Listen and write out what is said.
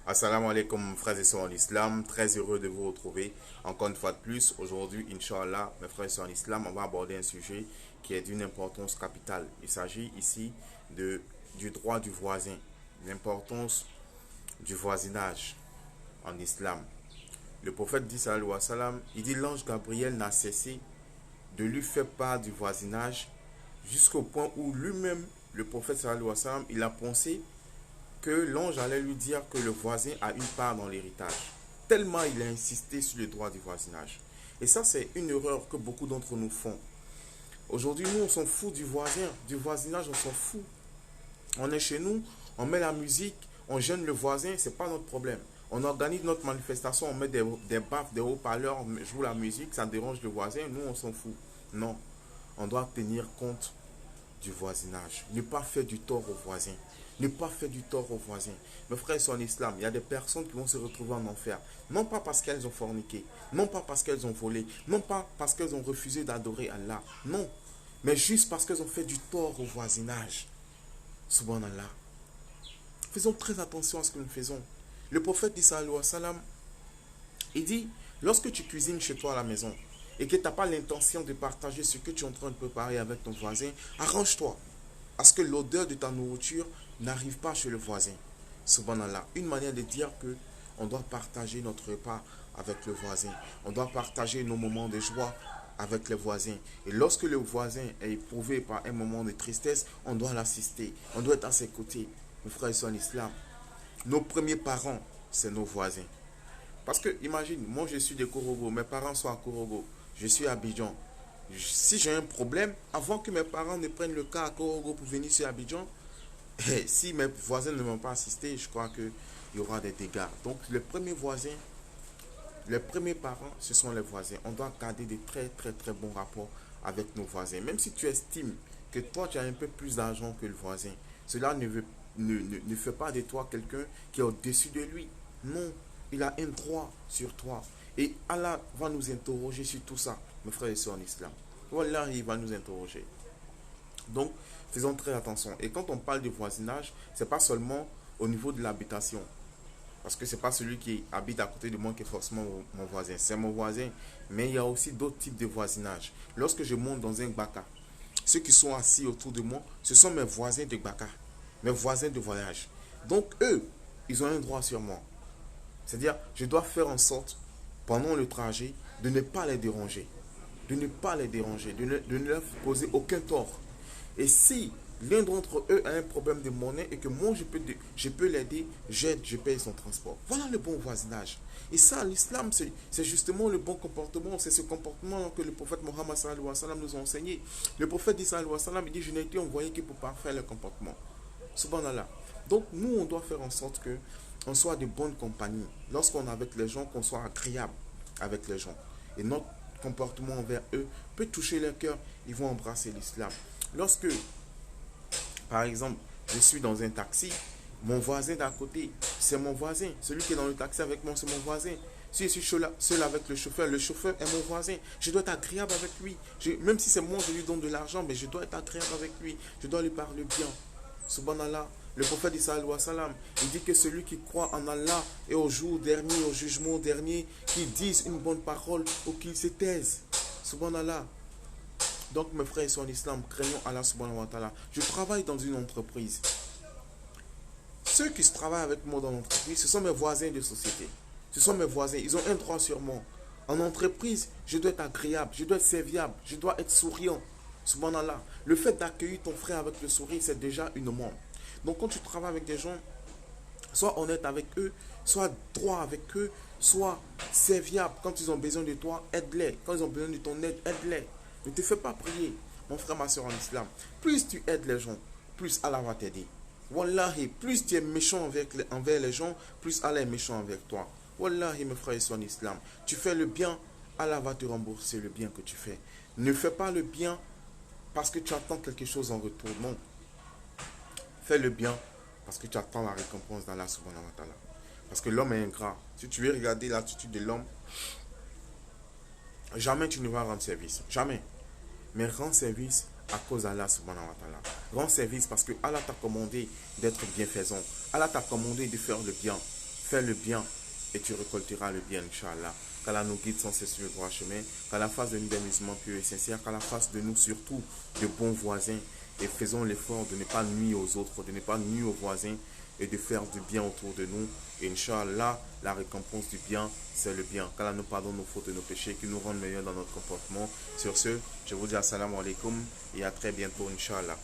Assalamu alaikum frères et sœurs en islam, très heureux de vous retrouver encore une fois de plus. Aujourd'hui, Inch'Allah, mes frères et sœurs en islam, on va aborder un sujet qui est d'une importance capitale. Il s'agit ici du droit du voisin, l'importance du voisinage en islam. Le prophète dit, sallallahu alayhi wa sallam, il dit l'ange Gabriel n'a cessé de lui faire part du voisinage jusqu'au point où lui-même, le prophète sallallahu alayhi wa sallam, il a pensé que l'ange allait lui dire que le voisin a une part dans l'héritage. Tellement il a insisté sur le droit du voisinage. Et ça, c'est une erreur que beaucoup d'entre nous font. Aujourd'hui, nous, on s'en fout du voisin, du voisinage, on s'en fout. On est chez nous, on met la musique, on gêne le voisin, c'est pas notre problème. On organise notre manifestation, on met des baffes, des haut-parleurs, on joue la musique, ça dérange le voisin, nous, on s'en fout. Non, on doit tenir compte du voisinage. Ne pas faire du tort aux voisins. Ne pas faire du tort aux voisins. Mes frères sont en islam. Il y a des personnes qui vont se retrouver en enfer. Non pas parce qu'elles ont forniqué. Non pas parce qu'elles ont volé. Non pas parce qu'elles ont refusé d'adorer Allah. Non. Mais juste parce qu'elles ont fait du tort au voisinage. Subhanallah. Faisons très attention à ce que nous faisons. Le prophète dit sallallahu alayhi wa sallam, il dit, lorsque tu cuisines chez toi à la maison et que tu n'as pas l'intention de partager ce que tu es en train de préparer avec ton voisin, arrange-toi à ce que l'odeur de ta nourriture n'arrive pas chez le voisin. Subhanallah, une manière de dire que on doit partager notre repas avec le voisin. On doit partager nos moments de joie avec les voisins. Et lorsque le voisin est éprouvé par un moment de tristesse, on doit l'assister. On doit être à ses côtés. Mes frères et sœurs en islam, nos premiers parents, c'est nos voisins. Parce que, imagine, moi je suis de Korogo, mes parents sont à Korogo, je suis à Abidjan. Si j'ai un problème, avant que mes parents ne prennent le cas à Korogo pour venir sur Abidjan, si mes voisins ne m'ont pas assisté, je crois qu'il y aura des dégâts. Donc, les premiers voisins, les premiers parents, ce sont les voisins. On doit garder de très très très bons rapports avec nos voisins. Même si tu estimes que toi, tu as un peu plus d'argent que le voisin, cela ne fait pas de toi quelqu'un qui est au-dessus de lui. Non, il a un droit sur toi. Et Allah va nous interroger sur tout ça, mes frères et sœurs en islam. Wallah, il va nous interroger. Donc, faisons très attention. Et quand on parle de voisinage, ce n'est pas seulement au niveau de l'habitation. Parce que ce n'est pas celui qui habite à côté de moi qui est forcément mon voisin. C'est mon voisin. Mais il y a aussi d'autres types de voisinage. Lorsque je monte dans un baka, ceux qui sont assis autour de moi, ce sont mes voisins de baka, mes voisins de voyage. Donc, eux, ils ont un droit sur moi. C'est-à-dire, je dois faire en sorte, pendant le trajet, de ne pas les déranger. De ne pas les déranger, de ne leur causer aucun tort. Et si l'un d'entre eux a un problème de monnaie et que moi je peux l'aider, j'aide, je paye son transport. Voilà le bon voisinage. Et ça, l'islam, c'est justement le bon comportement. C'est ce comportement que le prophète Mohammed sallallahu alayhi wa sallam nous a enseigné. Le prophète dit sallallahu alayhi wa sallam, il dit, je n'ai été envoyé que pour parfaire le comportement. Subhanallah. Donc nous, on doit faire en sorte que on soit de bonne compagnie. Lorsqu'on est avec les gens, qu'on soit agréable avec les gens. Et notre comportement envers eux peut toucher leur cœur. Ils vont embrasser l'islam. Lorsque, par exemple, je suis dans un taxi, mon voisin d'à côté, c'est mon voisin. Celui qui est dans le taxi avec moi, c'est mon voisin. Si je suis seul avec le chauffeur est mon voisin. Je dois être agréable avec lui. Même si c'est moi, je lui donne de l'argent, mais je dois être agréable avec lui. Je dois lui parler bien. Subhanallah. Le prophète dit sallallahu alayhi wa sallam, il dit que celui qui croit en Allah et au jour dernier, au jugement dernier, qu'il dise une bonne parole ou qu'il se taise. Subhanallah. Donc mes frères sont en islam, craignons Allah subhanahu wa ta'ala. Je travaille dans une entreprise. Ceux qui travaillent avec moi dans l'entreprise, ce sont mes voisins de société. Ce sont mes voisins, ils ont un droit sur moi. En entreprise, je dois être agréable, je dois être serviable, je dois être souriant. Subhanallah. Le fait d'accueillir ton frère avec le sourire, c'est déjà une montre. Donc quand tu travailles avec des gens, sois honnête avec eux, sois droit avec eux, sois serviable. Quand ils ont besoin de toi, aide-les. Quand ils ont besoin de ton aide, aide-les. Ne te fais pas prier, mon frère, ma soeur en islam. Plus tu aides les gens, plus Allah va t'aider. Wallahi, plus tu es méchant envers les gens, plus Allah est méchant avec toi. Wallahi, mes frères en islam. Tu fais le bien, Allah va te rembourser le bien que tu fais. Ne fais pas le bien parce que tu attends quelque chose en retour. Non. Fais le bien parce que tu attends la récompense d'Allah subhanahu wa ta'ala. Parce que l'homme est ingrat. Si tu veux regarder l'attitude de l'homme, jamais tu ne vas rendre service. Jamais. Mais rends service à cause d'Allah subhanahu wa ta'ala. Rends service parce que Allah t'a commandé d'être bienfaisant. Allah t'a commandé de faire le bien. Fais le bien et tu récolteras le bien, Inch'Allah. Qu'Allah nous guide sans cesse sur le droit chemin. Qu'Allah fasse de nous des musulmans purs et sincères. Qu'Allah fasse de nous surtout de bons voisins. Et faisons l'effort de ne pas nuire aux autres, de ne pas nuire aux voisins et de faire du bien autour de nous. Et Inch'Allah, la récompense du bien, c'est le bien. Qu'Allah nous pardonne nos fautes et nos péchés, qu'il nous rende meilleurs dans notre comportement. Sur ce, je vous dis assalamu alaikum et à très bientôt, Inch'Allah.